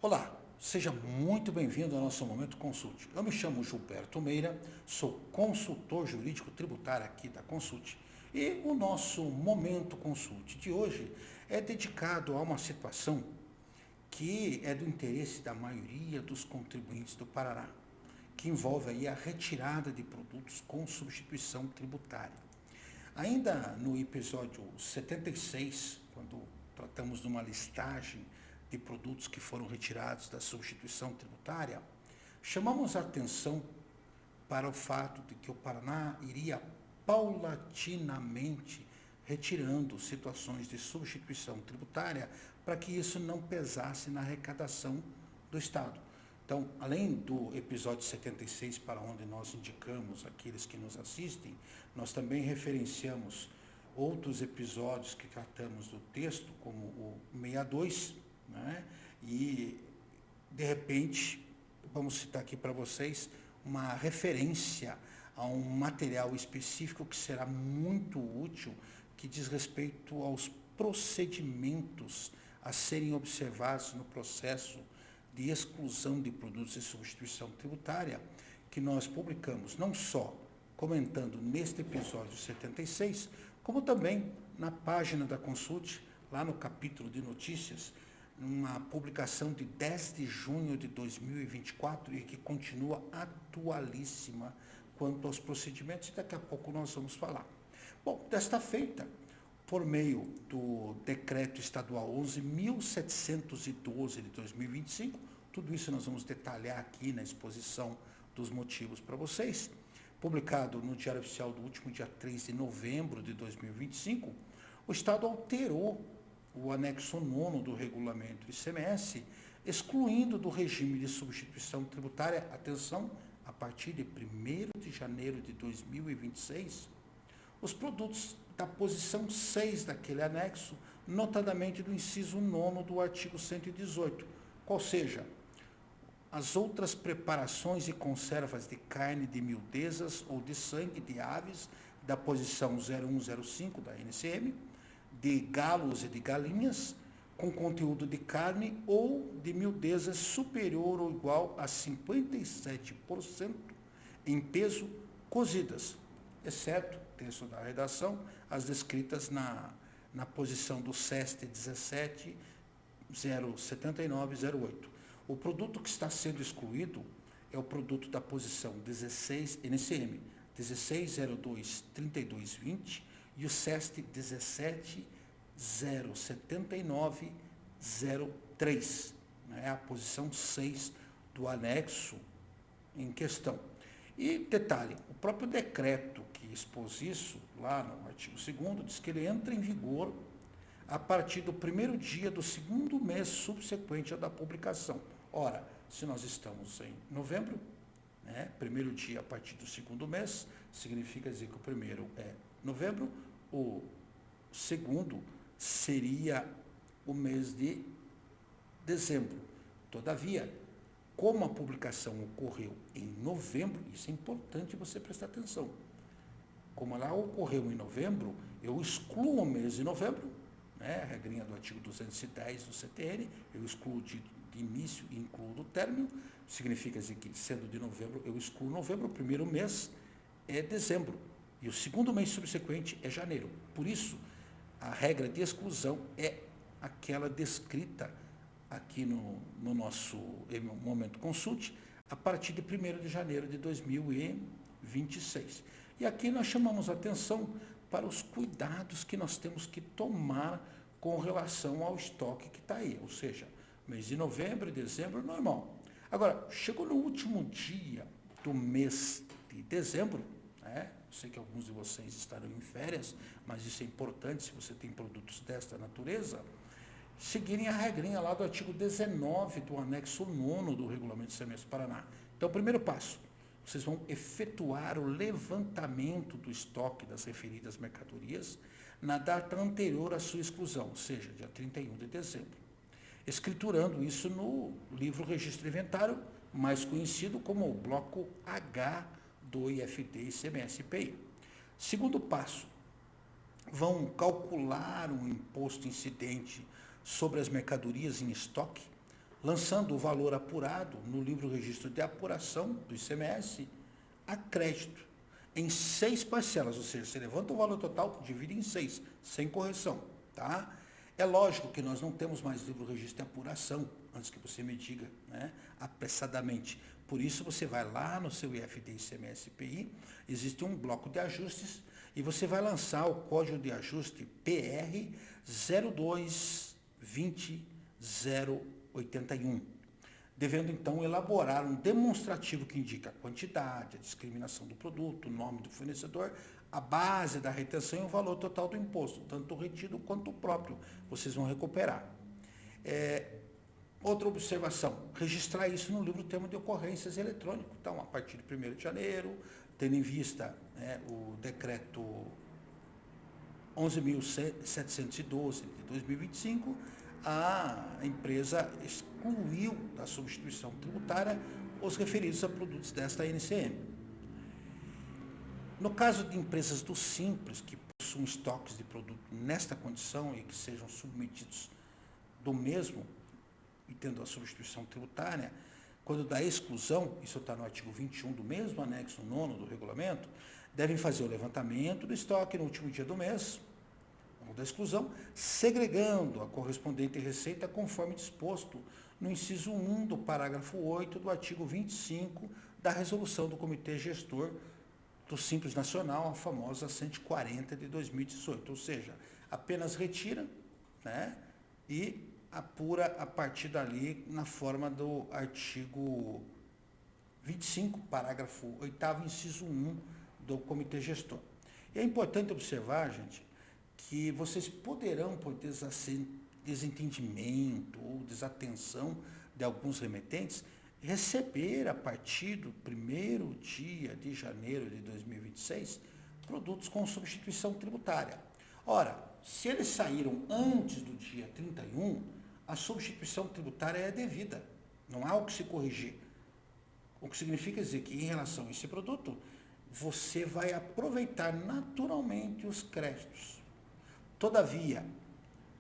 Olá, seja muito bem-vindo ao nosso Momento Consulte. Eu me chamo Gilberto Meira, sou consultor jurídico tributário aqui da Consulte e o nosso Momento Consulte de hoje é dedicado a uma situação que é do interesse da maioria dos contribuintes do Paraná, que envolve aí a retirada de produtos com substituição tributária. Ainda no episódio 76, quando tratamos de uma listagem de produtos que foram retirados da substituição tributária, chamamos a atenção para o fato de que o Paraná iria paulatinamente retirando situações de substituição tributária para que isso não pesasse na arrecadação do Estado. Então, além do episódio 76, para onde nós indicamos aqueles que nos assistem, nós também referenciamos outros episódios que tratamos do texto, como o 62, né? E, de repente, vamos citar aqui para vocês uma referência a um material específico que será muito útil, que diz respeito aos procedimentos a serem observados no processo de exclusão de produtos de substituição tributária, que nós publicamos não só comentando neste episódio 76, como também na página da Consulte, lá no capítulo de notícias, uma publicação de 10 de junho de 2024 e que continua atualíssima quanto aos procedimentos, e daqui a pouco nós vamos falar. Bom, desta feita, por meio do Decreto Estadual 11.712 de 2025, tudo isso nós vamos detalhar aqui na exposição dos motivos para vocês, publicado no Diário Oficial do último dia 3 de novembro de 2025, o Estado alterou o anexo 9 do regulamento ICMS, excluindo do regime de substituição tributária, atenção, a partir de 1º de janeiro de 2026, os produtos da posição 6 daquele anexo, notadamente do inciso 9 do artigo 118, qual seja, as outras preparações e conservas de carne de miudezas ou de sangue de aves da posição 0105 da NCM, de galos e de galinhas, com conteúdo de carne ou de miudezas superior ou igual a 57% em peso cozidas, exceto, texto da redação, as descritas na posição do SEST 17.079.08. O produto que está sendo excluído é o produto da posição 16 NCM 1602.3220 e o SEST 17.079.03, é a posição 6 do anexo em questão. E detalhe, o próprio decreto que expôs isso, lá no artigo 2º, diz que ele entra em vigor a partir do primeiro dia do segundo mês subsequente à da publicação. Ora, se nós estamos em novembro, primeiro dia a partir do segundo mês, significa dizer que o primeiro é novembro, o segundo seria o mês de dezembro. Todavia, como a publicação ocorreu em novembro, isso é importante você prestar atenção. Como ela ocorreu em novembro, eu excluo o mês de novembro, a regrinha do artigo 210 do CTN, eu excluo de início e incluo do término, significa dizer que, sendo de novembro, eu excluo novembro, o primeiro mês é dezembro, e o segundo mês subsequente é janeiro. Por isso, a regra de exclusão é aquela descrita aqui no nosso Momento Consulte, a partir de 1º de janeiro de 2026. E aqui nós chamamos a atenção para os cuidados que nós temos que tomar com relação ao estoque que está aí, ou seja, mês de novembro e dezembro, normal. Agora, chegou no último dia do mês de dezembro, sei que alguns de vocês estarão em férias, mas isso é importante se você tem produtos desta natureza, seguirem a regrinha lá do artigo 19 do anexo 9 do Regulamento do ICMS Paraná. Então, primeiro passo, vocês vão efetuar o levantamento do estoque das referidas mercadorias na data anterior à sua exclusão, ou seja, dia 31 de dezembro, escriturando isso no livro Registro Inventário, mais conhecido como o bloco H do IFD ICMS-PI. Segundo passo, vão calcular um imposto incidente sobre as mercadorias em estoque lançando o valor apurado no livro registro de apuração do ICMS a crédito em 6 parcelas, ou seja, você levanta o valor total, divide em 6, sem correção, tá? É lógico que nós não temos mais livro registro de apuração, antes que você me diga, né, apressadamente. Por isso você vai lá no seu IFD ICMS PI, existe um bloco de ajustes e você vai lançar o código de ajuste PR 0220081, devendo então elaborar um demonstrativo que indica a quantidade, a discriminação do produto, o nome do fornecedor, a base da retenção e o valor total do imposto, tanto o retido quanto o próprio, vocês vão recuperar. Outra observação, registrar isso no livro termo de ocorrências eletrônico. Então, a partir de 1º de janeiro, tendo em vista, né, o decreto 11.712 de 2025, a empresa excluiu da substituição tributária os referidos a produtos desta NCM. No caso de empresas do Simples, que possuem estoques de produto nesta condição e que sejam submetidos do mesmo, e tendo a substituição tributária, quando da exclusão, isso está no artigo 21 do mesmo anexo 9º do regulamento, devem fazer o levantamento do estoque no último dia do mês, ou da exclusão, segregando a correspondente receita conforme disposto no inciso 1 do parágrafo 8 do artigo 25 da resolução do Comitê Gestor do Simples Nacional, a famosa 140 de 2018, ou seja, apenas retira, né, e apura a partir dali na forma do artigo 25, parágrafo 8º, inciso 1 do Comitê Gestor. E é importante observar, gente, que vocês poderão, por desentendimento ou desatenção de alguns remetentes, receber a partir do 1º dia de janeiro de 2026 produtos com substituição tributária. Ora, se eles saíram antes do dia 31, a substituição tributária é devida, não há o que se corrigir. O que significa dizer que, em relação a esse produto, você vai aproveitar naturalmente os créditos. Todavia,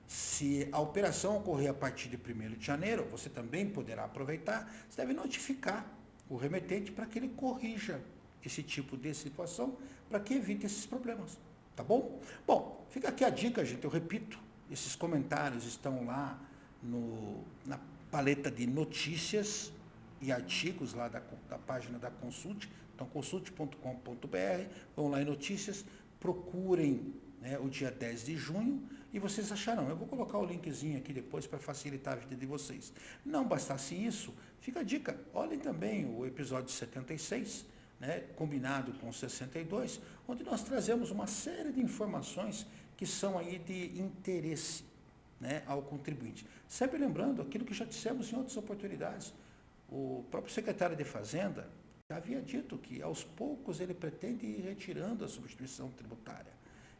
se a operação ocorrer a partir de 1º de janeiro, você também poderá aproveitar, você deve notificar o remetente para que ele corrija esse tipo de situação, para que evite esses problemas, tá bom? Bom, fica aqui a dica, gente, eu repito, esses comentários estão lá na paleta de notícias e artigos lá da página da Consulte, então consulte.com.br, vão lá em notícias, procurem, né, o dia 10 de junho e vocês acharão. Eu vou colocar o linkzinho aqui depois para facilitar a vida de vocês. Não bastasse isso, fica a dica, olhem também o episódio 76, né, combinado com o 62, onde nós trazemos uma série de informações que são aí de interesse, né, ao contribuinte. Sempre lembrando aquilo que já dissemos em outras oportunidades. O próprio secretário de Fazenda já havia dito que aos poucos ele pretende ir retirando a substituição tributária.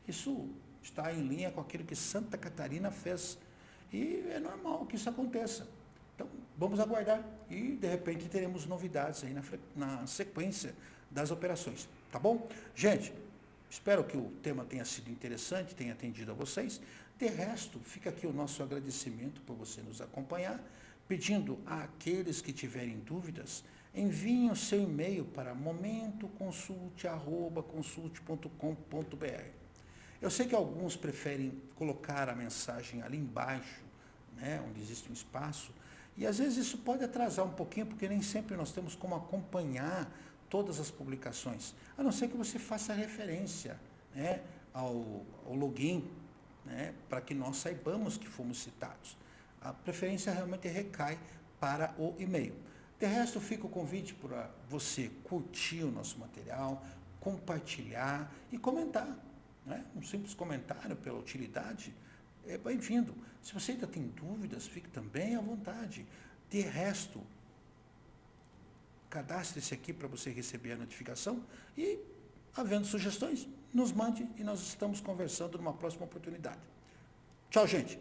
Isso está em linha com aquilo que Santa Catarina fez. E é normal que isso aconteça. Então, vamos aguardar e, de repente, teremos novidades aí na sequência das operações. Tá bom? Gente, espero que o tema tenha sido interessante, tenha atendido a vocês. De resto, fica aqui o nosso agradecimento por você nos acompanhar, pedindo àqueles que tiverem dúvidas, enviem o seu e-mail para momentoconsulte@consulte.com.br. Eu sei que alguns preferem colocar a mensagem ali embaixo, né, onde existe um espaço, e às vezes isso pode atrasar um pouquinho, porque nem sempre nós temos como acompanhar todas as publicações, a não ser que você faça referência, né, ao login, né, para que nós saibamos que fomos citados. A preferência realmente recai para o e-mail. De resto, fica o convite para você curtir o nosso material, compartilhar e comentar, né? Um simples comentário pela utilidade é bem-vindo. Se você ainda tem dúvidas, fique também à vontade. De resto, cadastre-se aqui para você receber a notificação e, havendo sugestões, nos mande e nós estamos conversando numa próxima oportunidade. Tchau, gente!